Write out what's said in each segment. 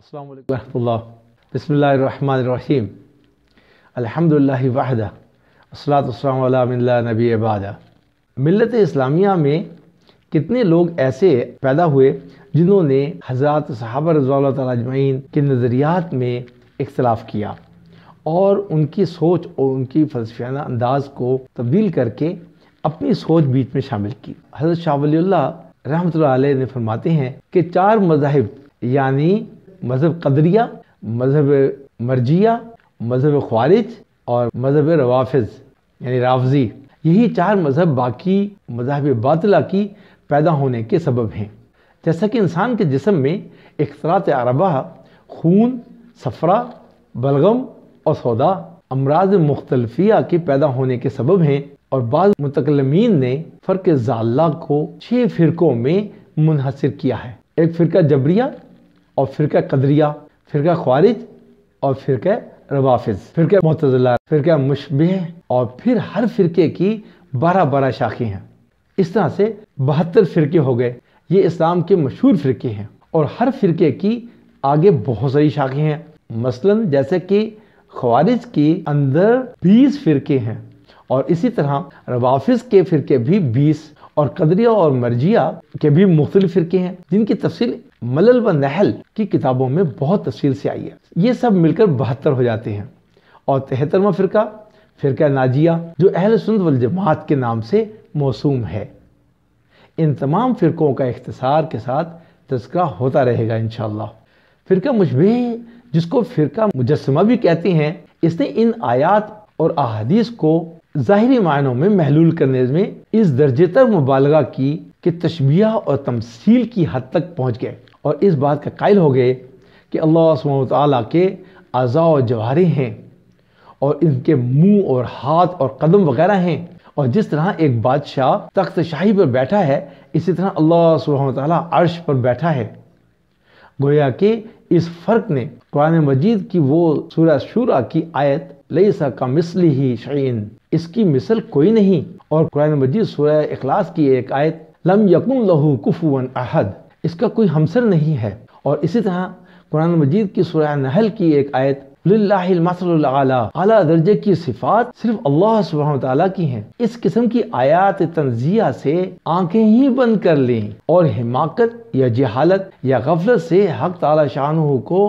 السلام علیکم ورحمۃ اللہ۔ بسم اللہ الرحمن الرحیم۔ الحمدللہ وحدہ والصلاۃ والسلام علی من لا نبی بعدہ۔ ملت اسلامیہ میں کتنے لوگ ایسے پیدا ہوئے جنہوں نے حضرات صحابہ رضوان اللہ تعالیٰ اجمعین کے نظریات میں اختلاف کیا اور ان کی سوچ اور ان کی فلسفیانہ انداز کو تبدیل کر کے اپنی سوچ بیچ میں شامل کی۔ حضرت شاہ ولی اللہ رحمۃ اللہ علیہ نے فرماتے ہیں کہ 4 مذاہب یعنی مذہب قدریہ، مذہب مرجیہ، مذہب خوارج اور مذہب روافض یعنی رافضی، یہی 4 مذہب باقی مذاہب باطلہ کی پیدا ہونے کے سبب ہیں۔ جیسا کہ انسان کے جسم میں اختلاط اربع، خون، صفرہ، بلغم اور سودا امراض مختلفیہ کے پیدا ہونے کے سبب ہیں، اور بعض متکلمین نے فرق ضالہ کو 6 فرقوں میں منحصر کیا ہے۔ ایک فرقہ جبریہ اور فرقہ قدریہ، فرقہ خوارج اور فرقہ روافض، فرقہ معتزلہ، فرقہ مشبہ، اور پھر ہر فرقے کی 12 شاخیں ہیں۔ اس طرح سے 72 فرقے ہو گئے۔ یہ اسلام کے مشہور فرقے ہیں اور ہر فرقے کی آگے بہت ساری شاخیں ہیں۔ مثلا جیسے کہ خوارج کے اندر 20 فرقے ہیں، اور اسی طرح روافض کے فرقے بھی 20، اور قدریہ اور مرجیہ کے بھی مختلف فرقے ہیں جن کی تفصیل ملل و نحل کی کتابوں میں بہت تفصیل سے آئی ہے۔ یہ سب مل کر 72 ہو جاتے ہیں۔ اور 73واں فرقہ، فرقہ ناجیہ، جو اہل سنت والجماعت کے نام سے موسوم ہے۔ ان تمام فرقوں کا اختصار کے ساتھ تذکرہ ہوتا رہے گا انشاءاللہ۔ فرقہ مشبہ، جس کو فرقہ مجسمہ بھی کہتے ہیں، اس نے ان آیات اور احادیث کو ظاہری معنوں میں محلول کرنے میں اس درجے تک مبالغہ کی کہ تشبیہ اور تمثیل کی حد تک پہنچ گئے، اور اس بات کا قائل ہو گئے کہ اللہ سبحانہ وتعالیٰ کے اعضاء و جوارح ہیں، اور ان کے منہ اور ہاتھ اور قدم وغیرہ ہیں، اور جس طرح ایک بادشاہ تخت شاہی پر بیٹھا ہے، اسی طرح اللہ سبحانہ وتعالیٰ عرش پر بیٹھا ہے۔ گویا کہ اس فرق نے قرآن مجید کی وہ سورہ شورى کی آیت لیس کمثلہ شیء، اس کی مثل کوئی نہیں، اور قرآن مجید سورہ اخلاص کی ایک آیت لم یکن لہ کفوا احد، اس کا کوئی ہمسر نہیں ہے، اور اسی طرح قرآن مجید کی سورہ نحل کی ایک آیت للہ المثل الاعلی، اعلیٰ درجے کی صفات صرف اللہ سبحانہ وتعالیٰ کی ہیں۔ اس قسم کی آیات تنزیہ سے آنکھیں ہی بند کر لیں اور حماقت یا جہالت یا غفلت سے حق تعالی شانہ کو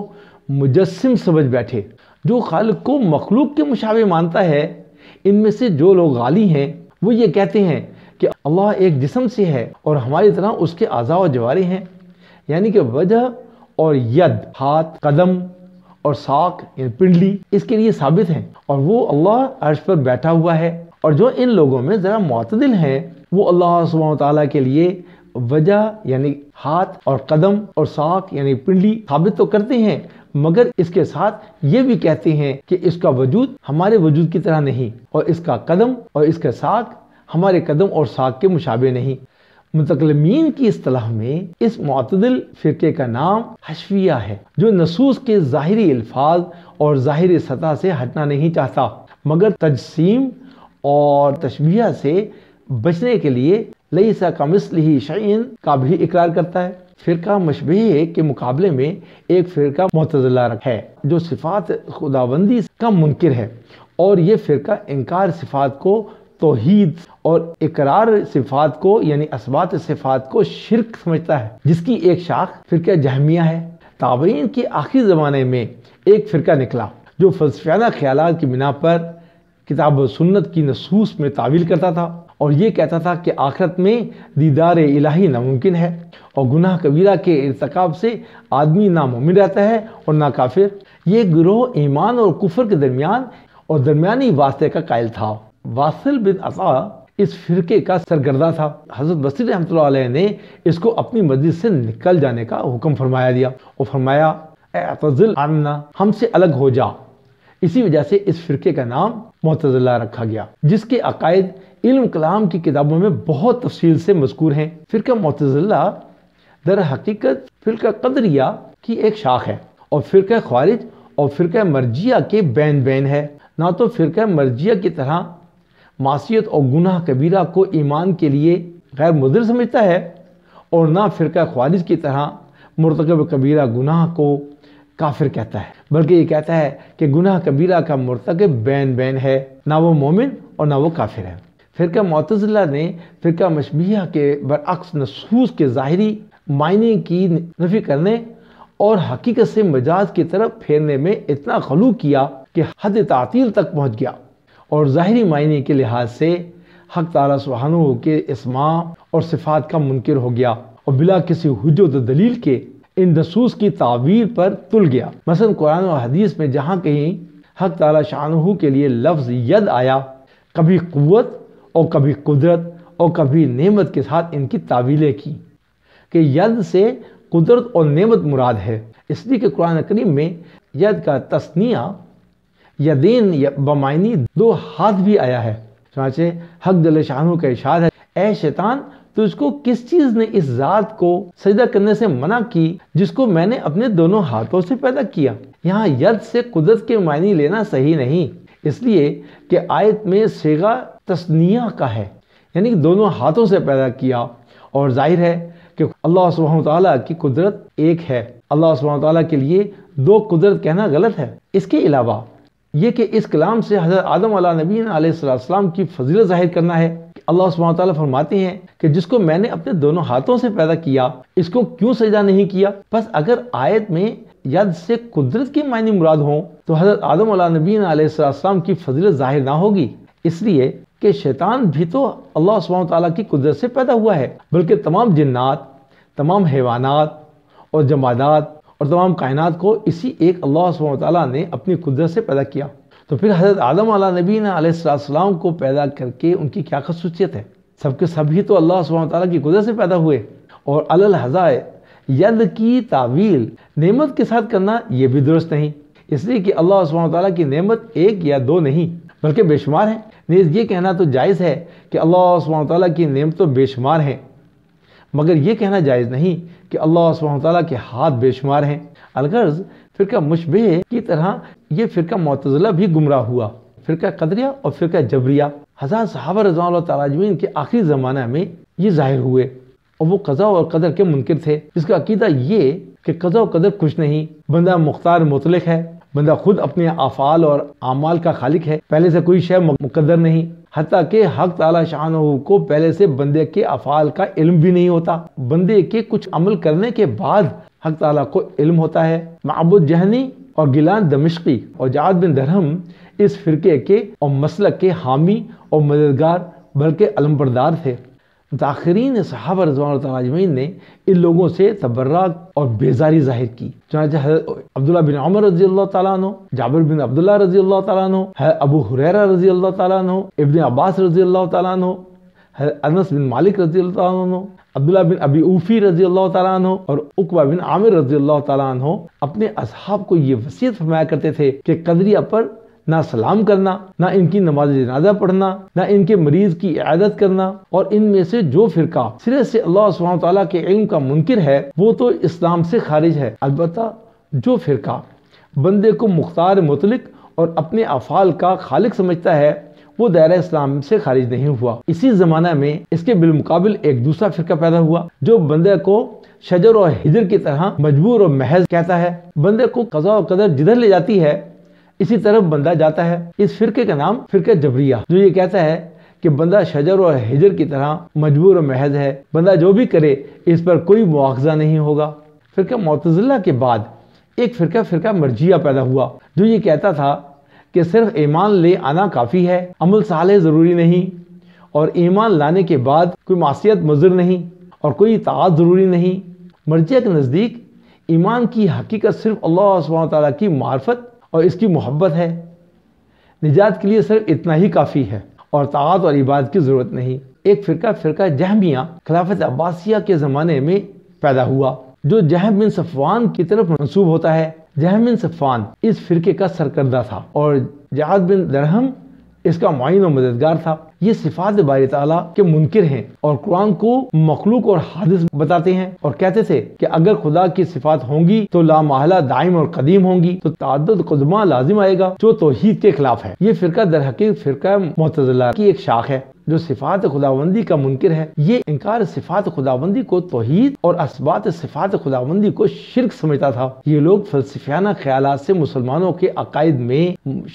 مجسم سمجھ بیٹھے۔ جو خالق کو مخلوق کے مشابہ مانتا ہے، ان میں سے جو لوگ غالی ہیں وہ یہ کہتے ہیں کہ اللہ ایک جسم سے ہے اور ہماری طرح اس کے اعضاء و جوارح ہیں، یعنی کہ وجہ اور ید، ہاتھ، قدم اور ساق یعنی پنڈلی اس کے لیے ثابت ہیں، اور وہ اللہ عرش پر بیٹھا ہوا ہے۔ اور جو ان لوگوں میں ذرا معتدل ہیں وہ اللہ سبحانہ وتعالیٰ کے لیے وجہ یعنی ہاتھ اور قدم اور ساق یعنی پنڈلی ثابت تو کرتے ہیں، مگر اس کے ساتھ یہ بھی کہتے ہیں کہ اس کا وجود ہمارے وجود کی طرح نہیں، اور اس کا قدم اور اس کا ساق ہمارے قدم اور ساق کے مشابہ نہیں۔ متکلمین کی اصطلاح میں اس معتدل فرقے کا نام حشویہ ہے، جو نصوص کے ظاہری الفاظ اور ظاہری سطح سے ہٹنا نہیں چاہتا، مگر تجسیم اور تشبیہ سے بچنے کے لیے لیس کمثلہ شیء کا بھی اقرار کرتا ہے۔ فرقہ مشبہ کے مقابلے میں ایک فرقہ معتزلہ ہے جو صفات خداوندی کا منکر ہے، اور یہ فرقہ انکار صفات کو توحید اور اقرار صفات کو یعنی اثبات صفات کو شرک سمجھتا ہے، جس کی ایک شاخ فرقہ جہمیہ ہے۔ تابعین کے آخری زمانے میں ایک فرقہ نکلا جو فلسفیانہ خیالات کی بنا پر کتاب و سنت کی نصوص میں تعویل کرتا تھا، اور یہ کہتا تھا کہ آخرت میں دیدار الہی ناممکن ہے، اور گناہ کبیرہ کے ارتکاب سے آدمی نہ مومن رہتا ہے اور نہ کافر۔ یہ گروہ ایمان اور کفر کے درمیان اور درمیانی واسطے کا قائل تھا۔ واصل بن عطا اس فرقے کا سرگردہ تھا۔ حضرت بصری رحمۃ اللہ علیہ نے اس کو اپنی مجلس سے نکل جانے کا حکم فرمایا دیا، اور فرمایا اعتزل عنا، ہم سے الگ ہو جا۔ اسی وجہ سے اس فرقے کا نام معتزلہ رکھا گیا، جس کے عقائد علم کلام کی کتابوں میں بہت تفصیل سے مذکور ہیں۔ فرقہ معتزلہ در حقیقت فرقہ قدریہ کی ایک شاخ ہے، اور فرقہ خوارج اور فرقہ مرجیہ کے بین بین ہے۔ نہ تو فرقہ مرجیہ کی طرح معصیت اور گناہ کبیرہ کو ایمان کے لیے غیر مضر سمجھتا ہے، اور نہ فرقہ خوارج کی طرح مرتکب کبیرہ گناہ کو کافر کہتا ہے، بلکہ یہ کہتا ہے کہ گناہ کبیرہ کا مرتکب بین بین ہے، نہ وہ مومن اور نہ وہ کافر ہے۔ فرقہ معتزلہ نے فرقہ مشبیہہ کے برعکس نصوص کے ظاہری معنی کی نفی کرنے اور حقیقت سے مجاز کی طرف پھیرنے میں اتنا غلو کیا کہ حد تعطیل تک پہنچ گیا، اور ظاہری معنی کے لحاظ سے حق تعالیٰ سبحانہ کے اسماء اور صفات کا منکر ہو گیا، اور بلا کسی حجت و دلیل کے ان نصوص کی تعویل پر تل گیا۔ مثلا قرآن و حدیث میں جہاں کہیں حق تعالیٰ شانہ کے لیے لفظ ید آیا، کبھی قوت اور کبھی قدرت اور کبھی نعمت کے ساتھ ان کی تعویلیں کی کہ ید سے قدرت اور نعمت مراد ہے، اس لیے کہ قرآن کریم میں ید کا تثنیہ یدین بمعنی دو ہاتھ بھی آیا ہے۔ چنانچہ حق جل شانہ کا ارشاد ہے، اے شیطان تو اس کو کس چیز نے اس ذات کو سجدہ کرنے سے منع کی جس کو میں نے اپنے دونوں ہاتھوں سے پیدا کیا۔ یہاں ید سے قدرت کے معنی لینا صحیح نہیں، اس لیے کہ آیت میں صیغہ تثنیہ کا ہے، یعنی کہ دونوں ہاتھوں سے پیدا کیا، اور ظاہر ہے کہ اللہ سبحانہ وتعالیٰ کی قدرت ایک ہے، اللہ سبحانہ وتعالیٰ کے لیے دو قدرت کہنا غلط ہے۔ اس کے علاوہ یہ کہ اس کلام سے حضرت آدم علیہ نبی علیہ السلام کی فضیلت ظاہر کرنا ہے کہ اللہ سبحانہ وتعالیٰ فرماتے ہیں کہ جس کو میں نے اپنے دونوں ہاتھوں سے پیدا کیا اس کو کیوں سجدہ نہیں کیا۔ بس اگر آیت میں ید سے قدرت کے معنی مراد ہوں تو حضرت آدم علیہ نبی علیہ السلام کی فضیلت ظاہر نہ ہوگی، اس لیے کہ شیطان بھی تو اللہ سبحانہ وتعالیٰ کی قدرت سے پیدا ہوا ہے، بلکہ تمام جنات، تمام حیوانات اور جمادات اور تمام کائنات کو اسی ایک اللہ سبحانہ وتعالیٰ نے اپنی قدرت سے پیدا کیا۔ تو پھر حضرت آدم علیہ نبی علیہ السلام کو پیدا کر کے ان کی کیا خصوصیت ہے؟ سب کے سب ہی تو اللہ سبحانہ وتعالیٰ کی قدرت سے پیدا ہوئے، اور الحضائے ید کی تعویل نعمت کے ساتھ کرنا یہ بھی درست نہیں، اس لیے کہ اللہ سبحانہ وتعالیٰ کی نعمت ایک یا دو نہیں بلکہ بے شمار ہیں۔ نیز یہ کہنا تو جائز ہے کہ اللہ سبحانہ وتعالیٰ کی نعمت تو بے شمار ہیں، مگر یہ کہنا جائز نہیں کہ اللہ سبحانہ وتعالیٰ کے ہاتھ بے شمار ہیں۔ الغرض فرقہ مشبہ کی طرح یہ فرقہ معتزلہ بھی گمراہ ہوا۔ فرقہ قدریہ اور فرقہ جبریہ ہزار صحابہ رضوان اللہ تعالیٰ اجمعین کے آخری زمانہ میں یہ ظاہر ہوئے، اور وہ قضاء اور قدر کے منکر تھے، جس کا عقیدہ یہ کہ قضاء و قدر کچھ نہیں، بندہ مختار مطلق ہے، بندہ خود اپنے افعال اور اعمال کا خالق ہے، پہلے سے کوئی شے مقدر نہیں، حتیٰ کہ حق تعالیٰ شانہ کو پہلے سے بندے کے افعال کا علم بھی نہیں ہوتا، بندے کے کچھ عمل کرنے کے بعد حق تعالیٰ کو علم ہوتا ہے۔ معبود جہنی اور گیلان دمشقی اور جعد بن درہم اس فرقے کے اور مسلک کے حامی اور مددگار بلکہ علمبردار تھے۔ متاخرین صحابہ رضوان اللہ تعالیٰ اجمعین نے ان لوگوں سے تبرہ اور بیزاری ظاہر کی، چنانچہ حضرت عبداللہ بن عمر رضی اللہ تعالیٰ عنہ، جابر بن عبداللہ رضی اللہ تعالیٰ عنہ، ابو ہریرہ رضی اللہ تعالیٰ عنہ، ابن عباس رضی اللہ تعالیٰ عنہ، انس بن مالک رضی اللہ تعالیٰ عنہ، عبداللہ بن ابی اوفی رضی اللہ تعالیٰ عنہ اور عقبہ بن عامر رضی اللہ تعالیٰ عنہ اپنے اصحاب کو یہ وصیت فرمایا کرتے تھے کہ قدریہ پر نہ سلام کرنا، نہ ان کی نماز جنازہ پڑھنا، نہ ان کے مریض کی عیادت کرنا، اور ان میں سے جو فرقہ سرے سے اللہ سبحانہ وتعالیٰ کے علم کا منکر ہے وہ تو اسلام سے خارج ہے۔ البتہ جو فرقہ بندے کو مختار مطلق اور اپنے افعال کا خالق سمجھتا ہے وہ دائرہ اسلام سے خارج نہیں ہوا۔ اسی زمانہ میں اس کے بالمقابل ایک دوسرا فرقہ پیدا ہوا جو بندے کو شجر اور ہجر کی طرح مجبور اور محض کہتا ہے، بندے کو قضاء و قدر جدھر لے جاتی ہے اسی طرف بندہ جاتا ہے۔ اس فرقے کا نام فرقہ جبریہ، جو یہ کہتا ہے کہ بندہ شجر اور ہجر کی طرح مجبور اور محض ہے، بندہ جو بھی کرے اس پر کوئی مواخذہ نہیں ہوگا۔ فرقہ معتزلہ کے بعد ایک فرقہ مرجیہ پیدا ہوا جو یہ کہتا تھا کہ صرف ایمان لے آنا کافی ہے، عمل صالح ضروری نہیں، اور ایمان لانے کے بعد کوئی معصیت مضر نہیں اور کوئی اطاعت ضروری نہیں۔ مرجیہ کے نزدیک ایمان کی حقیقت صرف اللہ سبحانہ وتعالیٰ کی معرفت اور اس کی محبت ہے، نجات کے لیے صرف اتنا ہی کافی ہے اور طاعت اور عبادت کی ضرورت نہیں۔ ایک فرقہ جہمیہ خلافت عباسیہ کے زمانے میں پیدا ہوا جو جہم بن صفوان کی طرف منسوب ہوتا ہے۔ جہم بن صفوان اس فرقے کا سرکردہ تھا اور جعد بن درہم اس کا معین و مددگار تھا۔ یہ صفات باری تعالیٰ کے منکر ہیں اور قرآن کو مخلوق اور حادث بتاتے ہیں، اور کہتے تھے کہ اگر خدا کی صفات ہوں گی تو لا محالہ دائم اور قدیم ہوں گی، تو تعدد قدمہ لازم آئے گا جو توحید کے خلاف ہے۔ یہ فرقہ در حقیقت فرقہ معتزلہ کی ایک شاخ ہے۔ جو صفات خداوندی کا منکر ہے، یہ انکار صفات خداوندی کو توحید اور اثبات صفات خداوندی کو شرک سمجھتا تھا۔ یہ لوگ فلسفیانہ خیالات سے مسلمانوں کے عقائد میں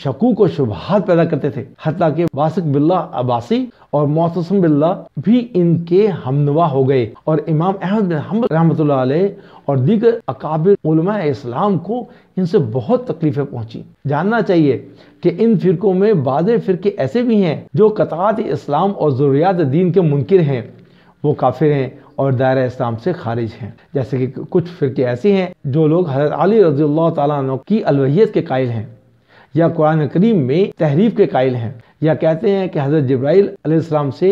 شکوک و شبہات پیدا کرتے تھے، حتیٰ کہ واثق باللہ عباسی اور معتصم باللہ بھی ان کے ہمنوا ہو گئے، اور امام احمد بن حنبل رحمۃ اللہ علیہ اور دیگر اکابر علماء اسلام کو ان سے بہت تکلیفیں پہنچی۔ جاننا چاہیے کہ ان فرقوں میں بعض فرقے ایسے بھی ہیں جو قطعات اسلام اور ضروریات دین کے منکر ہیں، وہ کافر ہیں اور دائرہ اسلام سے خارج ہیں۔ جیسے کہ کچھ فرقے ایسے ہیں جو لوگ حضرت علی رضی اللہ تعالیٰ عنہ کی الوہیت کے قائل ہیں، یا قرآن کریم میں تحریف کے قائل ہیں، یا کہتے ہیں کہ حضرت جبرائیل علیہ السلام سے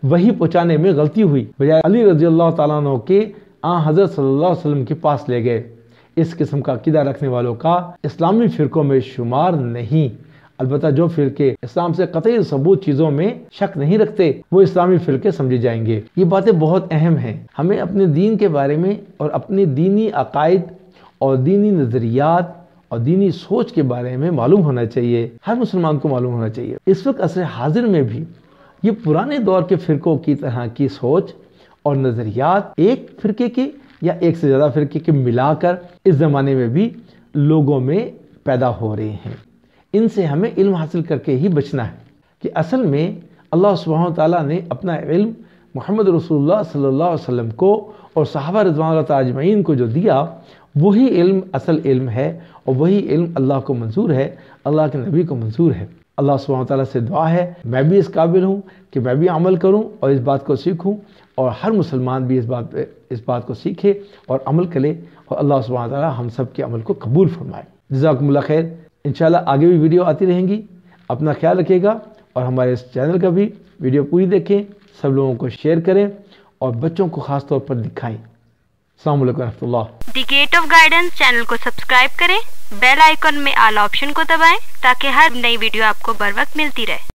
وحی پہنچانے میں غلطی ہوئی، بجائے علی رضی اللہ تعالیٰ عنہ کے حضرت صلی اللہ علیہ وسلم کے پاس لے گئے۔ اس قسم کا عقیدہ رکھنے والوں کا اسلامی فرقوں میں شمار نہیں۔ البتہ جو فرقے اسلام سے قطعی ثبوت چیزوں میں شک نہیں رکھتے، وہ اسلامی فرقے سمجھے جائیں گے۔ یہ باتیں بہت اہم ہیں۔ ہمیں اپنے دین کے بارے میں اور اپنے دینی عقائد اور دینی نظریات اور دینی سوچ کے بارے میں معلوم ہونا چاہیے، ہر مسلمان کو معلوم ہونا چاہیے۔ اس وقت عصر حاضر میں بھی یہ پرانے دور کے فرقوں کی طرح کی سوچ اور نظریات ایک فرقے کے یا ایک سے زیادہ فرقے کے ملا کر اس زمانے میں بھی لوگوں میں پیدا ہو رہے ہیں۔ ان سے ہمیں علم حاصل کر کے ہی بچنا ہے کہ اصل میں اللہ سبحانہ وتعالیٰ نے اپنا علم محمد رسول اللہ صلی اللہ علیہ وسلم کو اور صحابہ رضوان اللہ تعالیٰ اجمعین کو جو دیا، وہی علم اصل علم ہے، اور وہی علم اللہ کو منظور ہے، اللہ کے نبی کو منظور ہے۔ اللہ سبحانہ وتعالیٰ سے دعا ہے میں بھی اس قابل ہوں کہ میں بھی عمل کروں اور اس بات کو سیکھوں، اور ہر مسلمان بھی اس بات کو سیکھے اور عمل کرے، اور اللہ سبحانہ وتعالیٰ ہم سب کے عمل کو قبول فرمائے۔ جزاکم اللہ خیر۔ انشاءاللہ آگے بھی ویڈیو آتی رہیں گی۔ اپنا خیال رکھیے گا، اور ہمارے اس چینل کا بھی ویڈیو پوری دیکھیں، سب لوگوں کو شیئر کریں اور بچوں کو خاص طور پر دکھائیں۔ السلام علیکم ورحمۃ اللہ۔ دی گیٹ آف گائیڈنس چینل کو سبسکرائب کریں، بیل آئیکن میں آل آپشن کو دبائیں تاکہ ہر نئی ویڈیو آپ کو بر وقت ملتی رہے۔